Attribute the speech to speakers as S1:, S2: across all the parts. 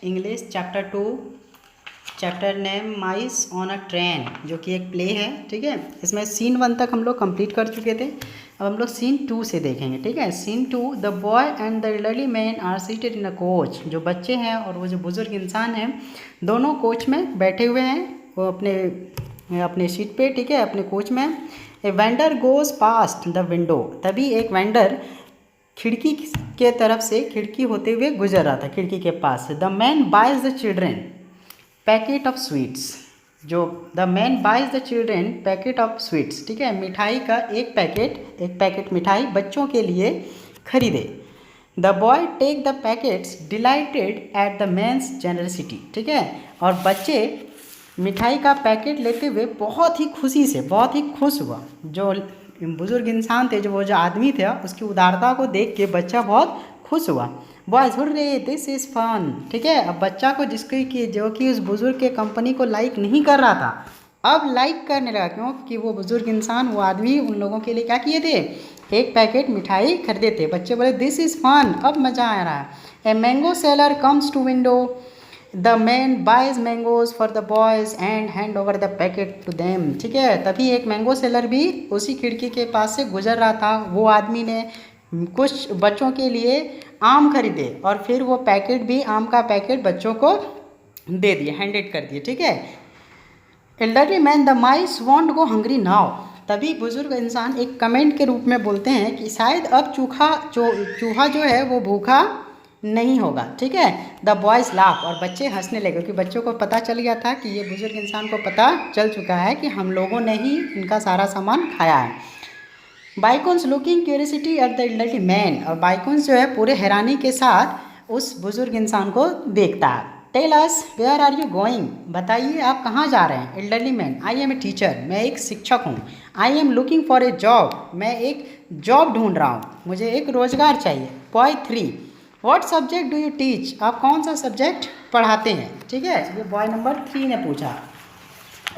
S1: English chapter name mice on a train, जो कि एक प्ले है। ठीक है, इसमें सीन 1 तक हम लोग कंप्लीट कर चुके थे। अब हम लोग सीन 2 से देखेंगे। ठीक है, scene 2, the boy and the elderly man are seated in a coach. जो बच्चे हैं और वो जो बुजुर्ग इंसान हैं, दोनों कोच में बैठे हुए हैं, वो अपने सीट पे। ठीक है, अपने कोच में। A vendor goes past the window. तभी एक वेंडर खिड़की के तरफ से, खिड़की होते हुए गुजर रहा था, खिड़की के पास से। The man buys the children packet of sweets. जो the man buys the children packet of sweets. ठीक है, मिठाई का एक पैकेट मिठाई बच्चों के लिए खरीदे। The boy take the packets delighted at the man's generosity. ठीक है, और बच्चे मिठाई का पैकेट लेते हुए बहुत ही खुशी से, बहुत ही खुश हुआ। जो बुजुर्ग इंसान थे, वो जो आदमी थे, उसकी उदारता को देख के बच्चा बहुत खुश हुआ। Boys hurray this is fun. ठीक है, अब बच्चा को जो कि उस बुजुर्ग के कंपनी को लाइक नहीं कर रहा था, अब लाइक करने लगा। क्यों? कि वो बुजुर्ग इंसान, वो आदमी उन लोगों के लिए क्या किए थे, एक पैकेट मिठाई खरीदे थे। बच्चे बोले दिस इज़ फन, अब मज़ा आ रहा है। A mango seller comes to window. The man buys mangoes for the boys and hand over the packet to them. ठीक है, तभी एक मैंगो सेलर भी उसी खिड़की के पास से गुजर रहा था। वो आदमी ने कुछ बच्चों के लिए आम खरीदे और फिर वो पैकेट भी, आम का पैकेट बच्चों को दे दिए, हैंडेड कर दिए। ठीक है, elderly man the mice want go hungry now. तभी बुजुर्ग इंसान एक कमेंट के रूप में बोलते हैं कि शायद अब चूहा जो है वो भूखा नहीं होगा। ठीक है, द बॉयज़ लाफ, और बच्चे हंसने लगे, क्योंकि बच्चों को पता चल गया था कि ये बुजुर्ग इंसान को पता चल चुका है कि हम लोगों ने ही इनका सारा सामान खाया है। बाइकॉन्स looking curiosity at the elderly man, और बाइकॉन्स जो है पूरे हैरानी के साथ उस बुजुर्ग इंसान को देखता है। Tell us where are you going, बताइए आप कहाँ जा रहे हैं। Elderly man, I am a teacher, मैं एक शिक्षक हूँ। I am looking for a job, मैं एक जॉब ढूंढ रहा हूँ, मुझे एक रोज़गार चाहिए। Boy 3, what subject do you teach, आप कौन सा सब्जेक्ट पढ़ाते हैं। ठीक है, ये बॉय नंबर 3 ने पूछा।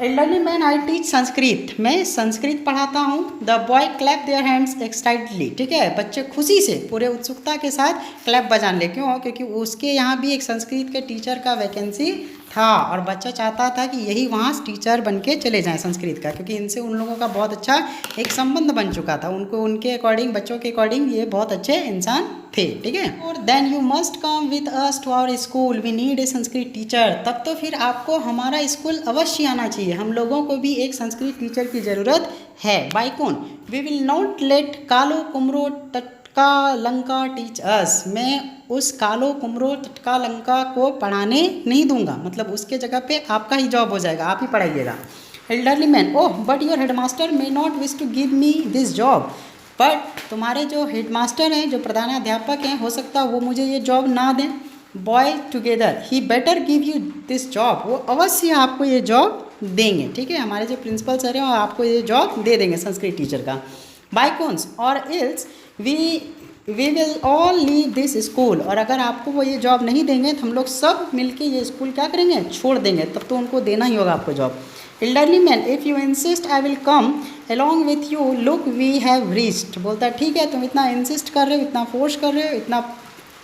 S1: Elderly man, I teach Sanskrit, मैं संस्कृत पढ़ाता हूँ। The boy clap their hands excitedly. ठीक है, बच्चे खुशी से, पूरे उत्सुकता के साथ क्लैप बजाने लगे। क्यों? क्योंकि उसके यहाँ भी एक संस्कृत के टीचर का वैकेंसी था और बच्चा चाहता था कि यही वहाँ टीचर बन के चले जाएँ संस्कृत का, क्योंकि इनसे उन लोगों का बहुत अच्छा एक संबंध बन चुका था। उनको उनके अकॉर्डिंग, बच्चों के अकॉर्डिंग ये बहुत अच्छे इंसान थे। ठीक है, और then you must come with us to our school, we need a Sanskrit teacher. तब तो फिर आपको हमारा स्कूल अवश्य आना चाहिए, हम लोगों को भी एक संस्कृत टीचर की ज़रूरत है। बाय कौन? वी विल नॉट लेट कालो कुमरो टटका लंका टीच अस, मैं उस कालो कुमरो टटका लंका को पढ़ाने नहीं दूंगा, मतलब उसके जगह पे आपका ही जॉब हो जाएगा, आप ही पढ़ाइएगा। Elderly man, oh but your headmaster may not wish to give me this job, but तुम्हारे जो हेडमास्टर हैं, जो प्रधानाध्यापक हैं, हो सकता है वो मुझे ये जॉब ना दें। Boy together, he better give you this job, वो अवश्य आपको ये जॉब देंगे। ठीक है, हमारे जो प्रिंसिपल सर हैं वो आपको ये जॉब दे देंगे संस्कृत टीचर का। Because, or else we will all leave this school, और अगर आपको वो ये जॉब नहीं देंगे तो हम लोग सब मिलके ये स्कूल क्या करेंगे, छोड़ देंगे, तब तो उनको देना ही होगा आपको job. Elderly man, if you insist I will come along with you, look we have reached. बोलता है ठीक है, तुम इतना इंसिस्ट कर रहे हो, इतना फोर्स कर रहे हो, इतना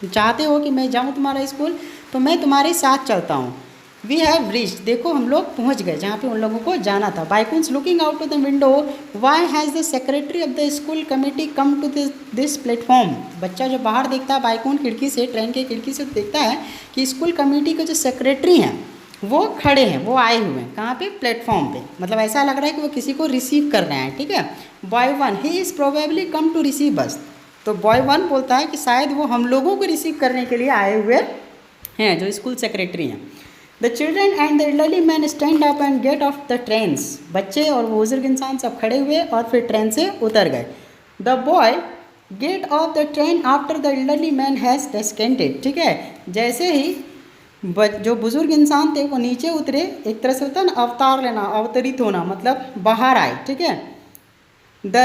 S1: चाहते हो कि मैं जाऊँ तुम्हारा स्कूल, तो मैं तुम्हारे साथ चलता हूँ। वी हैव रीच्ड, देखो हम लोग पहुँच गए जहाँ पे उन लोगों को जाना था। बाइकॉन्स looking out to the window, why has the secretary of the school committee come to this platform. बच्चा जो बाहर देखता है बाइकॉन खिड़की से, ट्रेन के खिड़की से देखता है कि स्कूल कमेटी के जो सेक्रेटरी हैं वो खड़े हैं, वो आए हुए हैं। कहाँ पे? प्लेटफॉर्म पे, मतलब ऐसा लग रहा है कि वो किसी को रिसीव कर रहे हैं। ठीक है, boy 1, he is probably come to receive us, तो बॉय 1 बोलता है कि शायद वो हम लोगों को रिसीव करने के लिए आए हुए हैं, जो स्कूल सेक्रेटरी हैं। The children and the elderly man stand up and get off the trains, बच्चे और बुजुर्ग इंसान सब खड़े हुए और फिर ट्रेन से उतर गए। The boy get off the train after the elderly man has descended. ठीक है, जैसे ही जो बुजुर्ग इंसान थे वो नीचे उतरे, एक तरह से होता है ना अवतार लेना, अवतरित होना, मतलब बाहर आए। ठीक है, the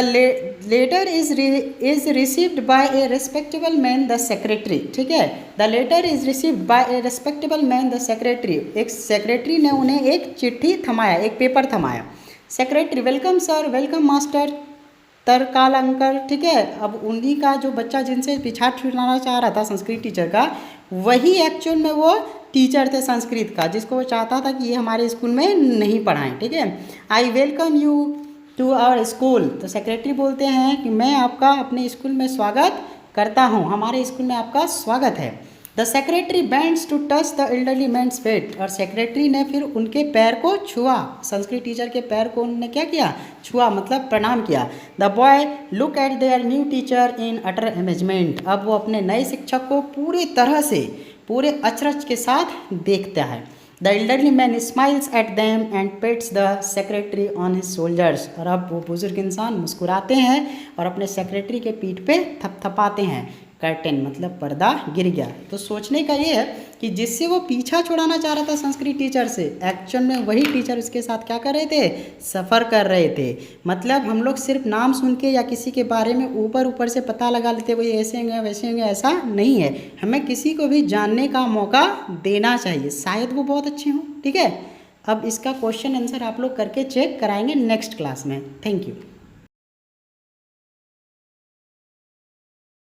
S1: letter is received by a respectable man the secretary. ठीक है, the letter is received by a respectable man the secretary, एक सेक्रेटरी ने उन्हें एक चिट्ठी थमाया, एक पेपर थमाया। Secretary, welcome sir, welcome master, तरकाल अंकल, ठीक है। अब उन्हीं का जो बच्चा जिनसे पिछाड़ छुड़ाना चाह रहा था संस्कृत टीचर का, वही एक्चुअल में वो टीचर थे संस्कृत का, जिसको वो चाहता था कि ये हमारे स्कूल में नहीं पढ़ाएं, ठीक है। I welcome you to our school, तो सेक्रेटरी बोलते हैं कि मैं आपका अपने स्कूल में स्वागत करता हूँ, हमारे स्कूल में आपका स्वागत है। The secretary bends to touch the elderly man's feet, और सेक्रेटरी ने फिर उनके पैर को छुआ, संस्कृत टीचर के पैर को उन्होंने क्या किया, छुआ, मतलब प्रणाम किया। The boy look at their new teacher in utter amazement, अब वो अपने नए शिक्षक को पूरी तरह से, पूरे अचरज के साथ देखता है। The elderly man smiles at them and pets the secretary on his shoulders, और अब वो बुजुर्ग इंसान मुस्कुराते हैं और अपने सेक्रेटरी के पीठ पे थपथपाते हैं। कर्टेन मतलब पर्दा गिर गया। तो सोचने का ये है कि जिससे वो पीछा छुड़ाना चाह रहा था संस्कृत टीचर से, एक्चुअल में वही टीचर उसके साथ क्या कर रहे थे, सफ़र कर रहे थे। मतलब हम लोग सिर्फ नाम सुन के या किसी के बारे में ऊपर ऊपर से पता लगा लेते वही ऐसे होंगे वैसे होंगे, ऐसा नहीं है। हमें किसी को भी जानने का मौका देना चाहिए, शायद वो बहुत अच्छे हों, ठीक है। अब इसका क्वेश्चन आंसर आप लोग करके चेक कराएंगे नेक्स्ट क्लास में। Thank you.